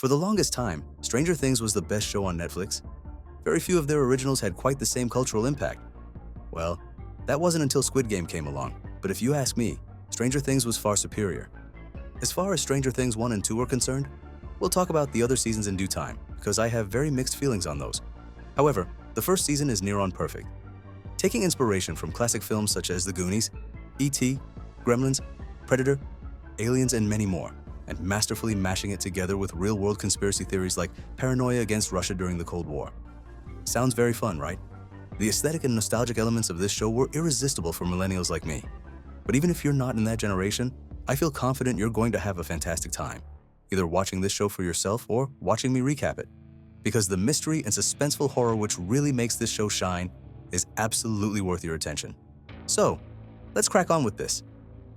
For the longest time, Stranger Things was the best show on Netflix. Very few of their originals had quite the same cultural impact. Well, that wasn't until Squid Game came along, but if you ask me, Stranger Things was far superior. As far as Stranger Things 1 and 2 are concerned, we'll talk about the other seasons in due time, because I have very mixed feelings on those. However, the first season is near on perfect. Taking inspiration from classic films such as The Goonies, E.T., Gremlins, Predator, Aliens, and many more, and masterfully mashing it together with real-world conspiracy theories like paranoia against Russia during the Cold War. Sounds very fun, right? The aesthetic and nostalgic elements of this show were irresistible for millennials like me. But even if you're not in that generation, I feel confident you're going to have a fantastic time, either watching this show for yourself or watching me recap it. Because the mystery and suspenseful horror which really makes this show shine is absolutely worth your attention. So, let's crack on with this.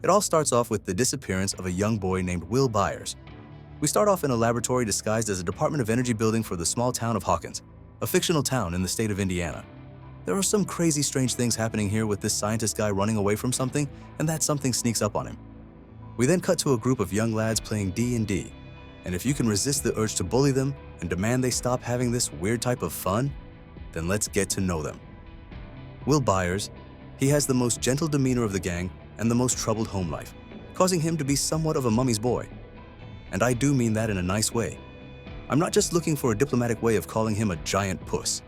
It all starts off with the disappearance of a young boy named Will Byers. We start off in a laboratory disguised as a Department of Energy building for the small town of Hawkins, a fictional town in the state of Indiana. There are some crazy strange things happening here with this scientist guy running away from something, and that something sneaks up on him. We then cut to a group of young lads playing D&D, and if you can resist the urge to bully them and demand they stop having this weird type of fun, then let's get to know them. Will Byers, he has the most gentle demeanor of the gang and the most troubled home life, causing him to be somewhat of a mummy's boy. And I do mean that in a nice way. I'm not just looking for a diplomatic way of calling him a giant puss.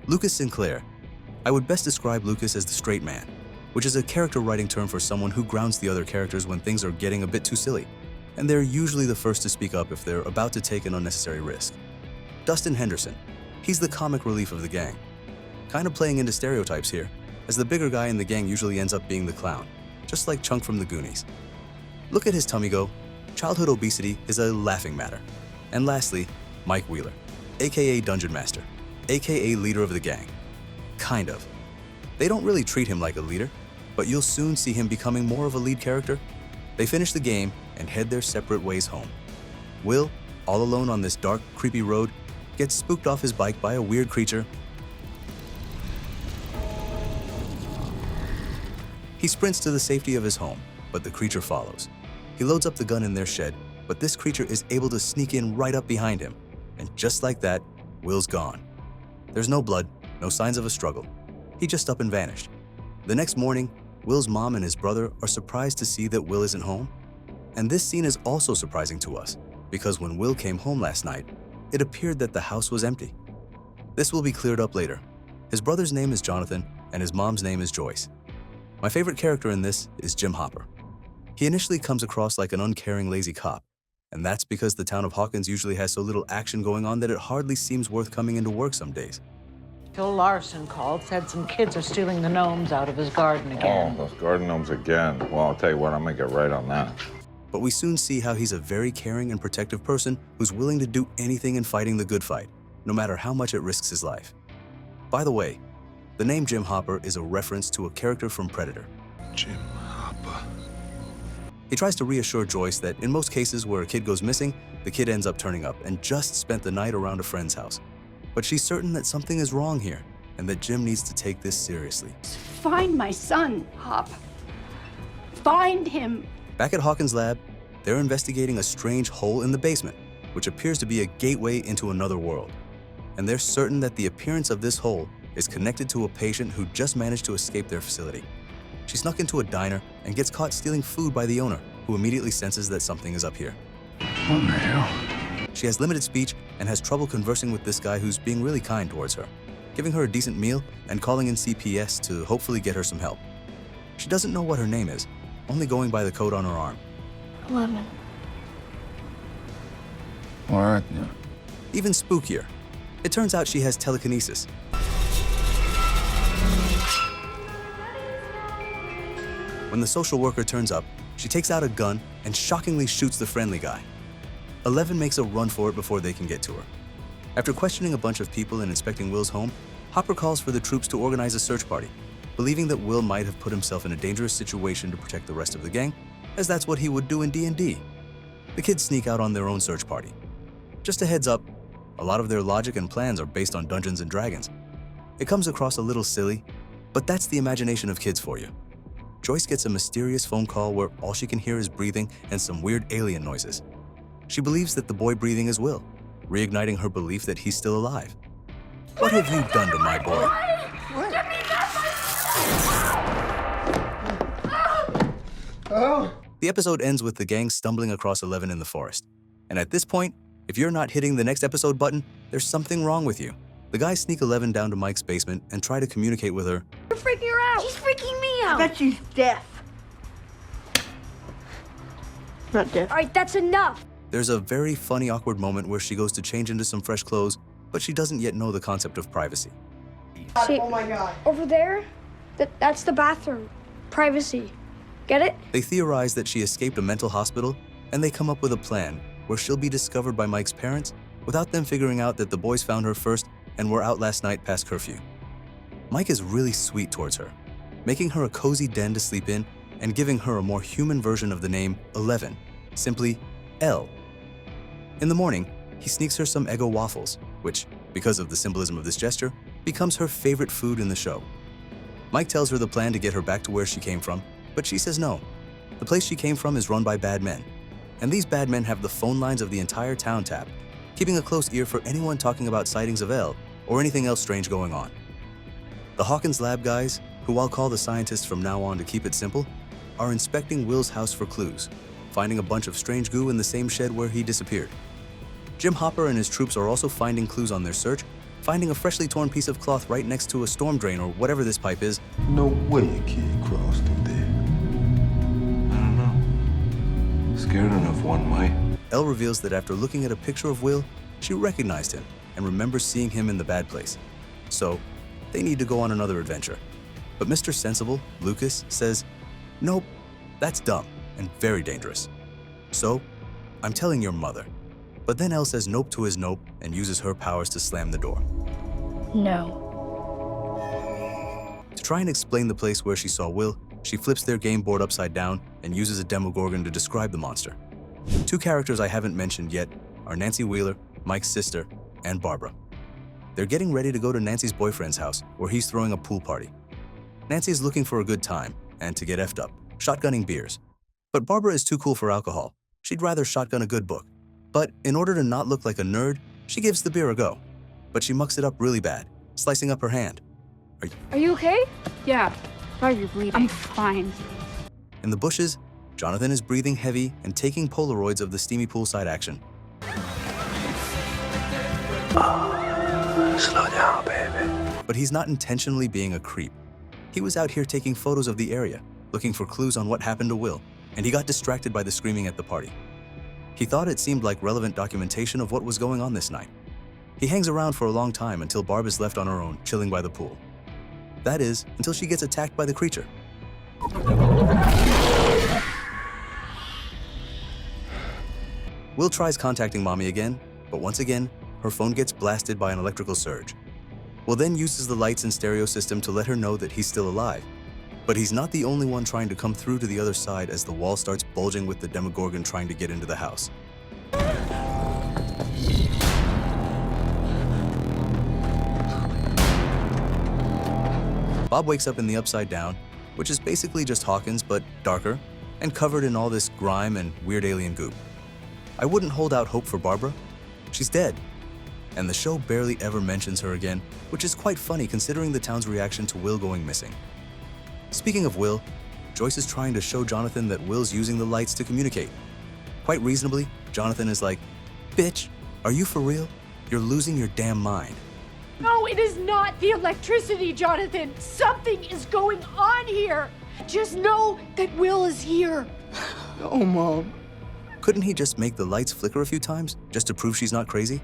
Lucas Sinclair. I would best describe Lucas as the straight man, which is a character writing term for someone who grounds the other characters when things are getting a bit too silly, and they're usually the first to speak up if they're about to take an unnecessary risk. Dustin Henderson. He's the comic relief of the gang. Kind of playing into stereotypes here, as the bigger guy in the gang usually ends up being the clown, just like Chunk from the Goonies. Look at his tummy go. Childhood obesity is a laughing matter. And lastly, Mike Wheeler, aka Dungeon Master, aka leader of the gang. Kind of. They don't really treat him like a leader, but you'll soon see him becoming more of a lead character. They finish the game and head their separate ways home. Will, all alone on this dark, creepy road, gets spooked off his bike by a weird creature. He sprints to the safety of his home, but the creature follows. He loads up the gun in their shed, but this creature is able to sneak in right up behind him. And just like that, Will's gone. There's no blood, no signs of a struggle. He just up and vanished. The next morning, Will's mom and his brother are surprised to see that Will isn't home. And this scene is also surprising to us, because when Will came home last night, it appeared that the house was empty. This will be cleared up later. His brother's name is Jonathan, and his mom's name is Joyce. My favorite character in this is Jim Hopper. He initially comes across like an uncaring, lazy cop, and that's because the town of Hawkins usually has so little action going on that it hardly seems worth coming into work some days. Phil Larson called, said some kids are stealing the gnomes out of his garden again. Oh, those garden gnomes again. Well, I'll tell you what, I'm gonna get right on that. But we soon see how he's a very caring and protective person who's willing to do anything in fighting the good fight, no matter how much it risks his life. By the way, the name Jim Hopper is a reference to a character from Predator. Jim Hopper. He tries to reassure Joyce that in most cases where a kid goes missing, the kid ends up turning up and just spent the night around a friend's house. But she's certain that something is wrong here and that Jim needs to take this seriously. Find my son, Hop. Find him. Back at Hawkins' lab, they're investigating a strange hole in the basement, which appears to be a gateway into another world. And they're certain that the appearance of this hole is connected to a patient who just managed to escape their facility. She snuck into a diner and gets caught stealing food by the owner, who immediately senses that something is up here. What the hell? She has limited speech and has trouble conversing with this guy who's being really kind towards her, giving her a decent meal and calling in CPS to hopefully get her some help. She doesn't know what her name is, only going by the code on her arm. 11. What? Even spookier, it turns out she has telekinesis. When the social worker turns up, she takes out a gun and shockingly shoots the friendly guy. 11 makes a run for it before they can get to her. After questioning a bunch of people and inspecting Will's home, Hopper calls for the troops to organize a search party, believing that Will might have put himself in a dangerous situation to protect the rest of the gang, as that's what he would do in D&D. The kids sneak out on their own search party. Just a heads up, a lot of their logic and plans are based on Dungeons & Dragons. It comes across a little silly, but that's the imagination of kids for you. Joyce gets a mysterious phone call where all she can hear is breathing and some weird alien noises. She believes that the boy breathing is Will, reigniting her belief that he's still alive. What have you done to my boy? The episode ends with the gang stumbling across Eleven in the forest. And at this point, if you're not hitting the next episode button, there's something wrong with you. The guys sneak Eleven down to Mike's basement and try to communicate with her. You're freaking her out. She's freaking me out. Bet she's deaf. Not deaf. All right, that's enough. There's a very funny, awkward moment where she goes to change into some fresh clothes, but she doesn't yet know the concept of privacy. See, Oh my God. over there, that's the bathroom. Privacy. Get it? They theorize that she escaped a mental hospital, and they come up with a plan where she'll be discovered by Mike's parents without them figuring out that the boys found her first and were out last night past curfew. Mike is really sweet towards her, making her a cozy den to sleep in and giving her a more human version of the name 11, simply Elle. In the morning, he sneaks her some Eggo waffles, which, because of the symbolism of this gesture, becomes her favorite food in the show. Mike tells her the plan to get her back to where she came from, but she says no. The place she came from is run by bad men, and these bad men have the phone lines of the entire town tapped, keeping a close ear for anyone talking about sightings of Elle or anything else strange going on. The Hawkins lab guys, who I'll call the scientists from now on to keep it simple, are inspecting Will's house for clues, finding a bunch of strange goo in the same shed where he disappeared. Jim Hopper and his troops are also finding clues on their search, finding a freshly torn piece of cloth right next to a storm drain or whatever this pipe is. No way a kid crossed through there. I don't know. Scared enough one might. Elle reveals that after looking at a picture of Will, she recognized him and remembers seeing him in the bad place. So, they need to go on another adventure. But Mr. Sensible, Lucas, says, nope, that's dumb and very dangerous. So, I'm telling your mother. But then Elle says nope to his nope and uses her powers to slam the door. No. To try and explain the place where she saw Will, she flips their game board upside down and uses a Demogorgon to describe the monster. Two characters I haven't mentioned yet are Nancy Wheeler, Mike's sister, and Barbara. They're getting ready to go to Nancy's boyfriend's house where he's throwing a pool party. Nancy is looking for a good time and to get effed up, shotgunning beers. But Barbara is too cool for alcohol. She'd rather shotgun a good book. But in order to not look like a nerd, she gives the beer a go. But she mucks it up really bad, slicing up her hand. Are you okay? Yeah. Why are you bleeding? I'm fine. In the bushes, Jonathan is breathing heavy and taking Polaroids of the steamy poolside action. Slow down, baby. But he's not intentionally being a creep. He was out here taking photos of the area, looking for clues on what happened to Will, and he got distracted by the screaming at the party. He thought it seemed like relevant documentation of what was going on this night. He hangs around for a long time until Barb is left on her own, chilling by the pool. That is, until she gets attacked by the creature. Will tries contacting Mommy again, but once again, her phone gets blasted by an electrical surge. Will then uses the lights and stereo system to let her know that he's still alive. But he's not the only one trying to come through to the other side as the wall starts bulging with the Demogorgon trying to get into the house. Bob wakes up in the Upside Down, which is basically just Hawkins but darker, and covered in all this grime and weird alien goop. I wouldn't hold out hope for Barbara. She's dead. And the show barely ever mentions her again, which is quite funny considering the town's reaction to Will going missing. Speaking of Will, Joyce is trying to show Jonathan that Will's using the lights to communicate. Quite reasonably, Jonathan is like, "Bitch, are you for real? You're losing your damn mind." No, it is not the electricity, Jonathan. Something is going on here. Just know that Will is here. Oh, Mom. Couldn't he just make the lights flicker a few times, just to prove she's not crazy?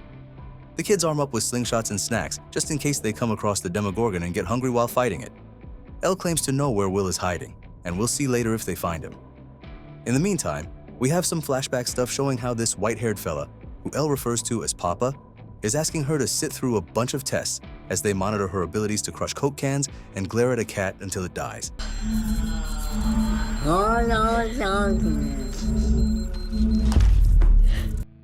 The kids arm up with slingshots and snacks, just in case they come across the Demogorgon and get hungry while fighting it. Elle claims to know where Will is hiding, and we'll see later if they find him. In the meantime, we have some flashback stuff showing how this white-haired fella, who Elle refers to as Papa, is asking her to sit through a bunch of tests as they monitor her abilities to crush Coke cans and glare at a cat until it dies.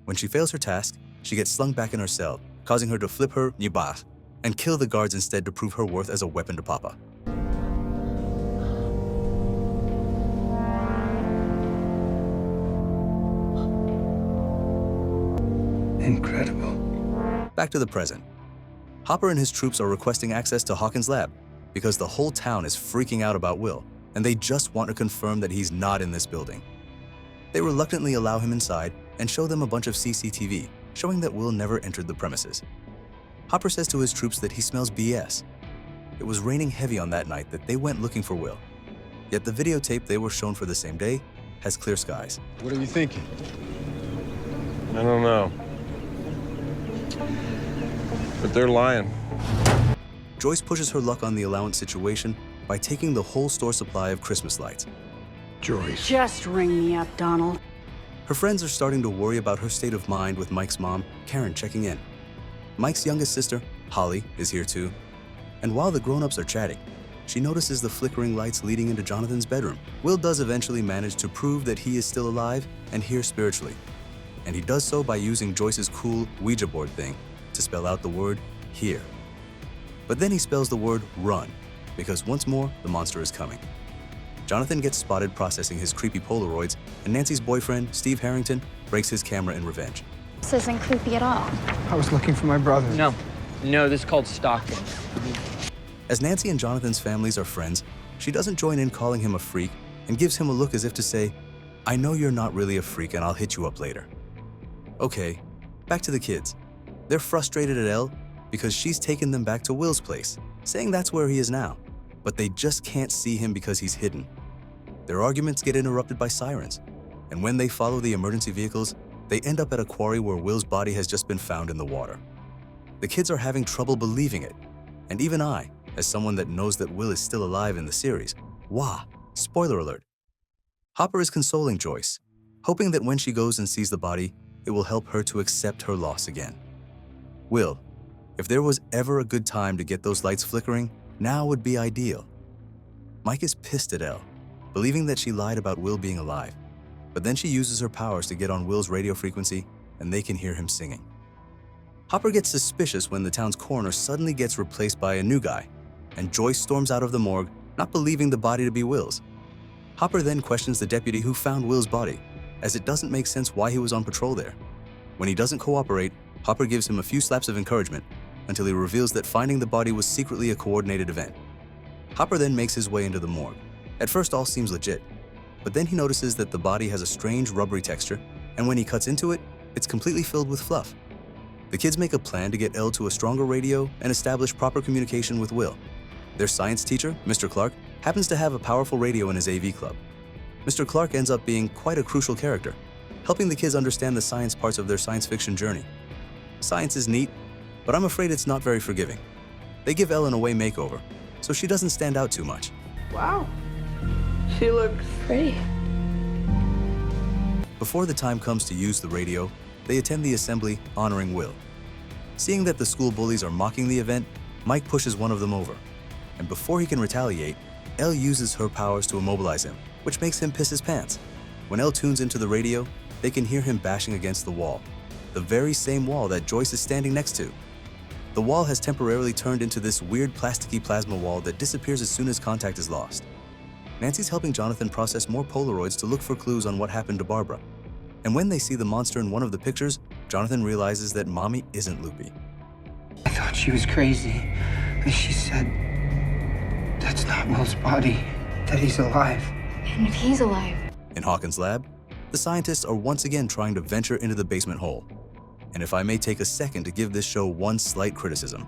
When she fails her task, she gets slung back in her cell, causing her to flip her nibah and kill the guards instead to prove her worth as a weapon to Papa. incredible. Back to the present. Hopper and his troops are requesting access to Hawkins' lab because the whole town is freaking out about Will, and they just want to confirm that he's not in this building. They reluctantly allow him inside and show them a bunch of CCTV, showing that Will never entered the premises. Hopper says to his troops that he smells BS. It was raining heavy on that night that they went looking for Will. Yet the videotape they were shown for the same day has clear skies. What are you thinking? I don't know. But they're lying. Joyce pushes her luck on the allowance situation by taking the whole store supply of Christmas lights. Joyce. Just ring me up, Donald. Her friends are starting to worry about her state of mind with Mike's mom, Karen, checking in. Mike's youngest sister, Holly, is here too. And while the grown-ups are chatting, she notices the flickering lights leading into Jonathan's bedroom. Will does eventually manage to prove that he is still alive and here spiritually. And he does so by using Joyce's cool Ouija board thing to spell out the word here. But then he spells the word run, because once more, the monster is coming. Jonathan gets spotted processing his creepy Polaroids, and Nancy's boyfriend, Steve Harrington, breaks his camera in revenge. This isn't creepy at all. I was looking for my brother. No, this is called stalking. As Nancy and Jonathan's families are friends, she doesn't join in calling him a freak and gives him a look as if to say, I know you're not really a freak and I'll hit you up later. Okay, back to the kids. They're frustrated at Elle because she's taken them back to Will's place, saying that's where he is now, but they just can't see him because he's hidden. Their arguments get interrupted by sirens, and when they follow the emergency vehicles, they end up at a quarry where Will's body has just been found in the water. The kids are having trouble believing it, and even I, as someone that knows that Will is still alive in the series, spoiler alert. Hopper is consoling Joyce, hoping that when she goes and sees the body, it will help her to accept her loss again. Will, if there was ever a good time to get those lights flickering, now would be ideal. Mike is pissed at Elle, believing that she lied about Will being alive, but then she uses her powers to get on Will's radio frequency and they can hear him singing. Hopper gets suspicious when the town's coroner suddenly gets replaced by a new guy, and Joyce storms out of the morgue, not believing the body to be Will's. Hopper then questions the deputy who found Will's body, as it doesn't make sense why he was on patrol there. When he doesn't cooperate, Hopper gives him a few slaps of encouragement until he reveals that finding the body was secretly a coordinated event. Hopper then makes his way into the morgue. At first, all seems legit, but then he notices that the body has a strange rubbery texture, and when he cuts into it, it's completely filled with fluff. The kids make a plan to get Elle to a stronger radio and establish proper communication with Will. Their science teacher, Mr. Clark, happens to have a powerful radio in his AV club. Mr. Clark ends up being quite a crucial character, helping the kids understand the science parts of their science fiction journey. Science is neat, but I'm afraid it's not very forgiving. They give Elle an away makeover, so she doesn't stand out too much. Wow. She looks Pretty. Before the time comes to use the radio, they attend the assembly honoring Will. Seeing that the school bullies are mocking the event, Mike pushes one of them over. And before he can retaliate, Elle uses her powers to immobilize him, which makes him piss his pants. When Elle tunes into the radio, they can hear him bashing against the wall, the very same wall that Joyce is standing next to. The wall has temporarily turned into this weird plasticky plasma wall that disappears as soon as contact is lost. Nancy's helping Jonathan process more Polaroids to look for clues on what happened to Barbara. And when they see the monster in one of the pictures, Jonathan realizes that Mommy isn't loopy. I thought she was crazy. She said, that's not Will's body, that he's alive. And if he's alive? In Hawkins' lab, the scientists are once again trying to venture into the basement hole. And if I may take a second to give this show one slight criticism.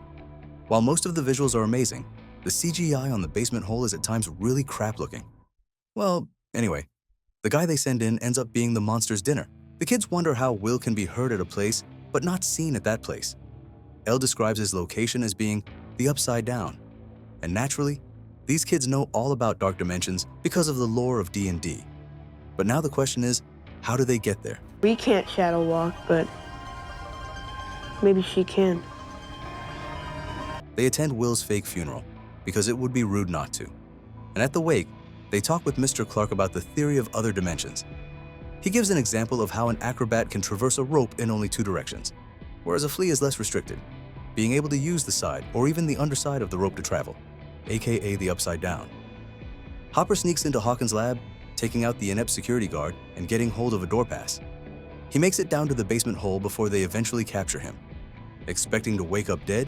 While most of the visuals are amazing, the CGI on the basement hole is at times really crap looking. Well, anyway, the guy they send in ends up being the monster's dinner. The kids wonder how Will can be heard at a place, but not seen at that place. Elle describes his location as being the Upside Down. And naturally, these kids know all about dark dimensions because of the lore of D&D. But now the question is, how do they get there? We can't shadow walk, but maybe she can. They attend Will's fake funeral, because it would be rude not to. And at the wake, they talk with Mr. Clark about the theory of other dimensions. He gives an example of how an acrobat can traverse a rope in only two directions, whereas a flea is less restricted, being able to use the side or even the underside of the rope to travel, aka the Upside Down. Hopper sneaks into Hawkins' lab, taking out the inept security guard and getting hold of a door pass. He makes it down to the basement hole before they eventually capture him. Expecting to wake up dead,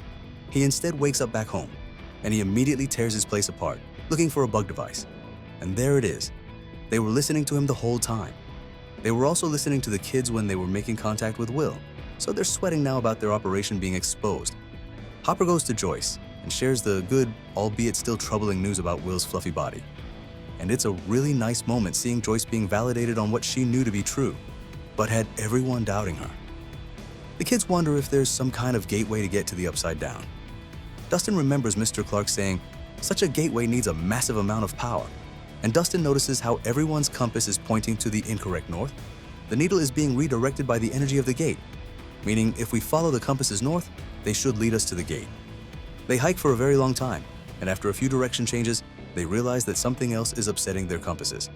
he instead wakes up back home, and he immediately tears his place apart, looking for a bug device. And there it is. They were listening to him the whole time. They were also listening to the kids when they were making contact with Will, so they're sweating now about their operation being exposed. Hopper goes to Joyce and shares the good, albeit still troubling news about Will's fluffy body. And it's a really nice moment seeing Joyce being validated on what she knew to be true, but had everyone doubting her. The kids wonder if there's some kind of gateway to get to the Upside Down. Dustin remembers Mr. Clark saying, such a gateway needs a massive amount of power, and Dustin notices how everyone's compass is pointing to the incorrect north. The needle is being redirected by the energy of the gate, meaning if we follow the compasses north, they should lead us to the gate. They hike for a very long time, and after a few direction changes, they realize that something else is upsetting their compasses.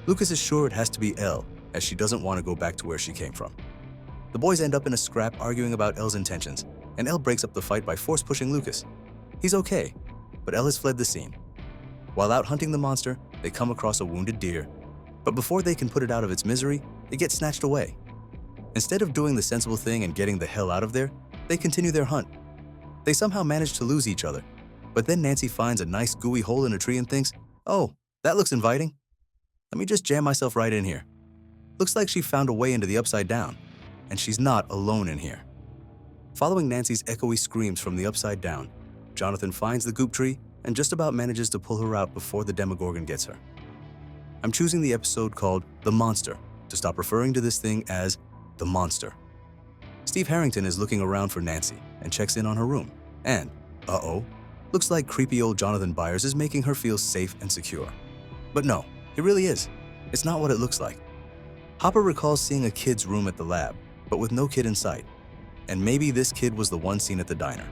Lucas is sure it has to be Elle, as she doesn't want to go back to where she came from. The boys end up in a scrap arguing about Elle's intentions, and Elle breaks up the fight by force-pushing Lucas. He's okay, but Elle has fled the scene. While out hunting the monster, they come across a wounded deer, but before they can put it out of its misery, it gets snatched away. Instead of doing the sensible thing and getting the hell out of there, they continue their hunt. They somehow manage to lose each other, but then Nancy finds a nice gooey hole in a tree and thinks, oh, that looks inviting. Let me just jam myself right in here. Looks like she found a way into the Upside Down, and she's not alone in here. Following Nancy's echoey screams from the Upside Down, Jonathan finds the goop tree and just about manages to pull her out before the Demogorgon gets her. I'm choosing the episode called The Monster to stop referring to this thing as The Monster. Steve Harrington is looking around for Nancy and checks in on her room, and, looks like creepy old Jonathan Byers is making her feel safe and secure. But no, it really is. It's not what it looks like. Hopper recalls seeing a kid's room at the lab, but with no kid in sight. And maybe this kid was the one seen at the diner.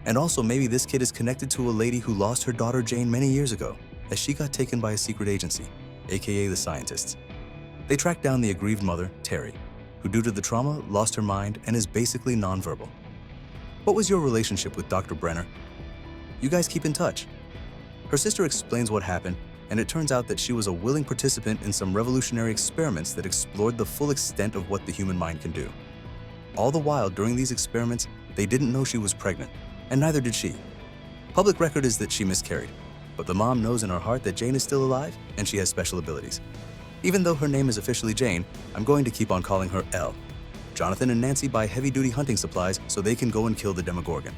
And also maybe this kid is connected to a lady who lost her daughter Jane many years ago, as she got taken by a secret agency, aka the Scientists. They track down the aggrieved mother, Terry, who due to the trauma lost her mind and is basically nonverbal. What was your relationship with Dr. Brenner? You guys keep in touch. Her sister explains what happened, and it turns out that she was a willing participant in some revolutionary experiments that explored the full extent of what the human mind can do. All the while, during these experiments, they didn't know she was pregnant, and neither did she. Public record is that she miscarried, but the mom knows in her heart that Jane is still alive and she has special abilities. Even though her name is officially Jane, I'm going to keep on calling her Elle. Jonathan and Nancy buy heavy-duty hunting supplies so they can go and kill the Demogorgon.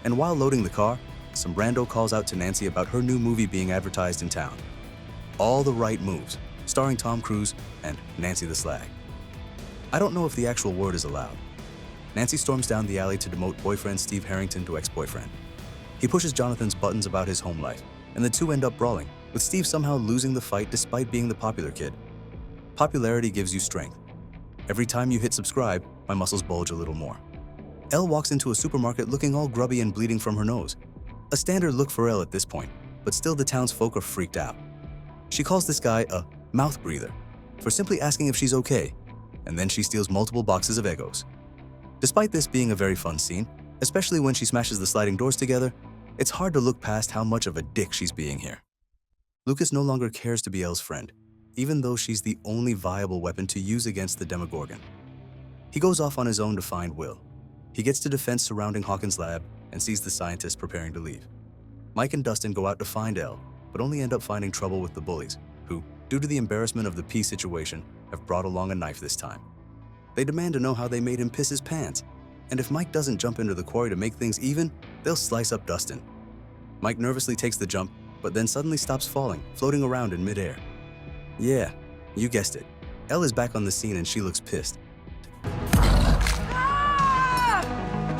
And while loading the car, some rando calls out to Nancy about her new movie being advertised in town. All the Right Moves, starring Tom Cruise and Nancy the Slag. I don't know if the actual word is allowed. Nancy storms down the alley to demote boyfriend Steve Harrington to ex-boyfriend. He pushes Jonathan's buttons about his home life, and the two end up brawling, with Steve somehow losing the fight despite being the popular kid. Popularity gives you strength. Every time you hit subscribe, my muscles bulge a little more. Elle walks into a supermarket looking all grubby and bleeding from her nose. A standard look for Elle at this point, but still the townsfolk are freaked out. She calls this guy a mouth breather for simply asking if she's okay, and then she steals multiple boxes of Eggos. Despite this being a very fun scene, especially when she smashes the sliding doors together, it's hard to look past how much of a dick she's being here. Lucas no longer cares to be Elle's friend, even though she's the only viable weapon to use against the Demogorgon. He goes off on his own to find Will. He gets to defense surrounding Hawkins' lab and sees the scientists preparing to leave. Mike and Dustin go out to find Elle, but only end up finding trouble with the bullies, who, due to the embarrassment of the pea situation, have brought along a knife this time. They demand to know how they made him piss his pants, and if Mike doesn't jump into the quarry to make things even, they'll slice up Dustin. Mike nervously takes the jump, but then suddenly stops falling, floating around in midair. Yeah, you guessed it. Elle is back on the scene and she looks pissed.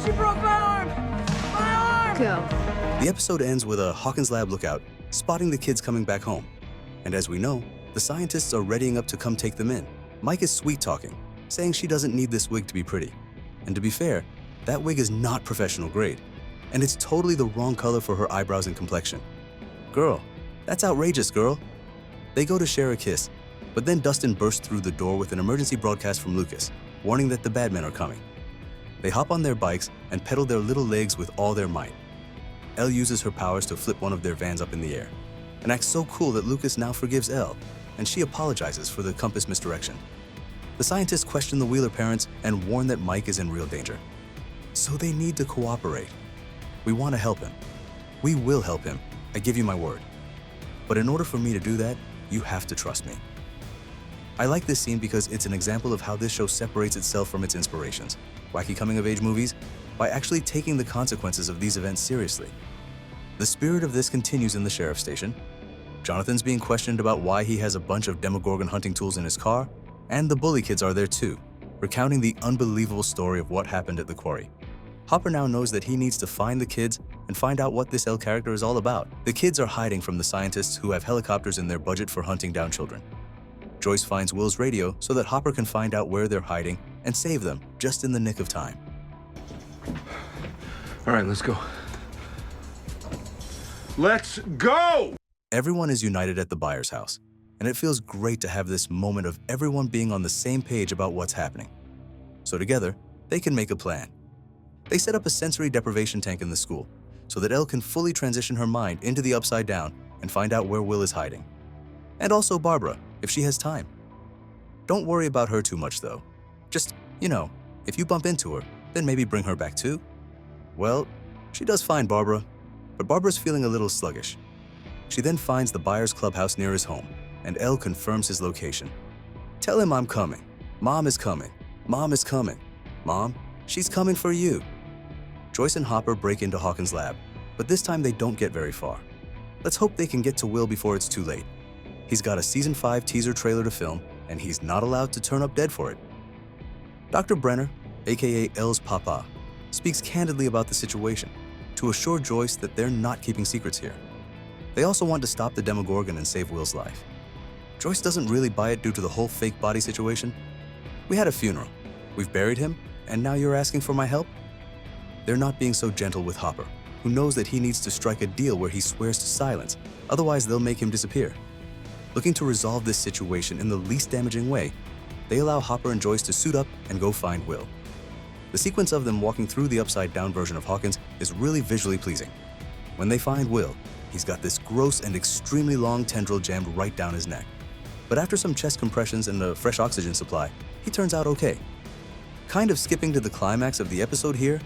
She broke my arm! My arm! Go. The episode ends with a Hawkins Lab lookout spotting the kids coming back home. And as we know, the scientists are readying up to come take them in. Mike is sweet-talking, saying she doesn't need this wig to be pretty. And to be fair, that wig is not professional grade, and it's totally the wrong color for her eyebrows and complexion. Girl, that's outrageous, girl. They go to share a kiss, but then Dustin bursts through the door with an emergency broadcast from Lucas, warning that the bad men are coming. They hop on their bikes and pedal their little legs with all their might. Elle uses her powers to flip one of their vans up in the air, and acts so cool that Lucas now forgives Elle, and she apologizes for the compass misdirection. The scientists question the Wheeler parents and warn that Mike is in real danger. So they need to cooperate. We want to help him. We will help him, I give you my word. But in order for me to do that, you have to trust me. I like this scene because it's an example of how this show separates itself from its inspirations, wacky coming-of-age movies, by actually taking the consequences of these events seriously. The spirit of this continues in the sheriff's station. Jonathan's being questioned about why he has a bunch of Demogorgon hunting tools in his car, and the bully kids are there too, recounting the unbelievable story of what happened at the quarry. Hopper now knows that he needs to find the kids and find out what this El character is all about. The kids are hiding from the scientists who have helicopters in their budget for hunting down children. Joyce finds Will's radio so that Hopper can find out where they're hiding and save them just in the nick of time. All right, let's go. Let's go! Everyone is united at the Byers house, and it feels great to have this moment of everyone being on the same page about what's happening. So together, they can make a plan. They set up a sensory deprivation tank in the school so that Elle can fully transition her mind into the Upside Down and find out where Will is hiding. And also Barbara, if she has time. Don't worry about her too much though. Just, if you bump into her, then maybe bring her back too. Well, she does find Barbara, but Barbara's feeling a little sluggish. She then finds the Byers clubhouse near his home, and Elle confirms his location. Tell him I'm coming. Mom is coming. Mom is coming. Mom, she's coming for you. Joyce and Hopper break into Hawkins' lab, but this time they don't get very far. Let's hope they can get to Will before it's too late. He's got a Season 5 teaser trailer to film, and he's not allowed to turn up dead for it. Dr. Brenner, aka Elle's papa, speaks candidly about the situation to assure Joyce that they're not keeping secrets here. They also want to stop the Demogorgon and save Will's life. Joyce doesn't really buy it due to the whole fake body situation. We had a funeral, we've buried him, and now you're asking for my help? They're not being so gentle with Hopper, who knows that he needs to strike a deal where he swears to silence, otherwise they'll make him disappear. Looking to resolve this situation in the least damaging way, they allow Hopper and Joyce to suit up and go find Will. The sequence of them walking through the upside-down version of Hawkins is really visually pleasing. When they find Will, he's got this gross and extremely long tendril jammed right down his neck. But after some chest compressions and a fresh oxygen supply, he turns out okay. Kind of skipping to the climax of the episode here,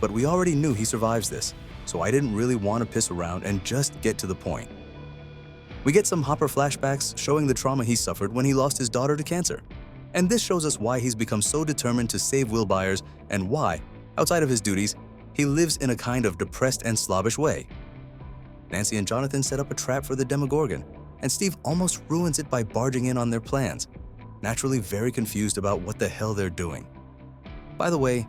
but we already knew he survives this, so I didn't really want to piss around and just get to the point. We get some Hopper flashbacks showing the trauma he suffered when he lost his daughter to cancer. And this shows us why he's become so determined to save Will Byers and why, outside of his duties, he lives in a kind of depressed and slobbish way. Nancy and Jonathan set up a trap for the Demogorgon, and Steve almost ruins it by barging in on their plans, naturally very confused about what the hell they're doing. By the way,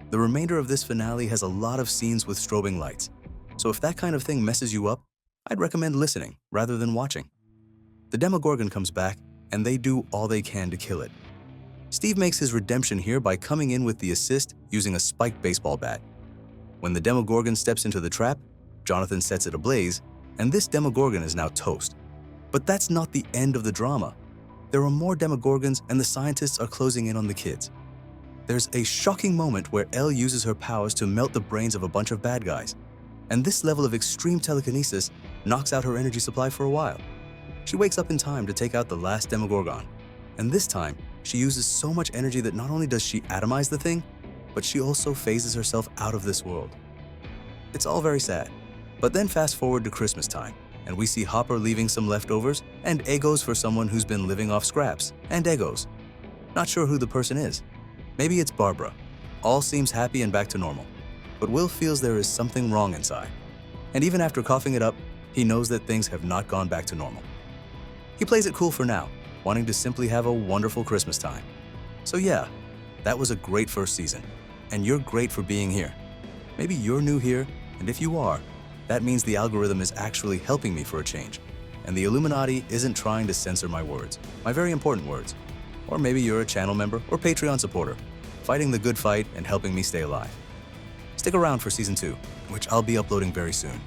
the remainder of this finale has a lot of scenes with strobing lights, so if that kind of thing messes you up, I'd recommend listening rather than watching. The Demogorgon comes back, and they do all they can to kill it. Steve makes his redemption here by coming in with the assist using a spiked baseball bat. When the Demogorgon steps into the trap, Jonathan sets it ablaze, and this Demogorgon is now toast. But that's not the end of the drama. There are more Demogorgons, and the scientists are closing in on the kids. There's a shocking moment where Elle uses her powers to melt the brains of a bunch of bad guys, and this level of extreme telekinesis knocks out her energy supply for a while. She wakes up in time to take out the last Demogorgon, and this time, she uses so much energy that not only does she atomize the thing, but she also phases herself out of this world. It's all very sad, but then fast forward to Christmas time, and we see Hopper leaving some leftovers and Eggos for someone who's been living off scraps and Eggos. Not sure who the person is. Maybe it's Barbara. All seems happy and back to normal, but Will feels there is something wrong inside. And even after coughing it up, he knows that things have not gone back to normal. He plays it cool for now, wanting to simply have a wonderful Christmas time. So yeah, that was a great first season, and you're great for being here. Maybe you're new here, and if you are, that means the algorithm is actually helping me for a change, and the Illuminati isn't trying to censor my words, my very important words. Or maybe you're a channel member or Patreon supporter, fighting the good fight and helping me stay alive. Stick around for Season 2, which I'll be uploading very soon.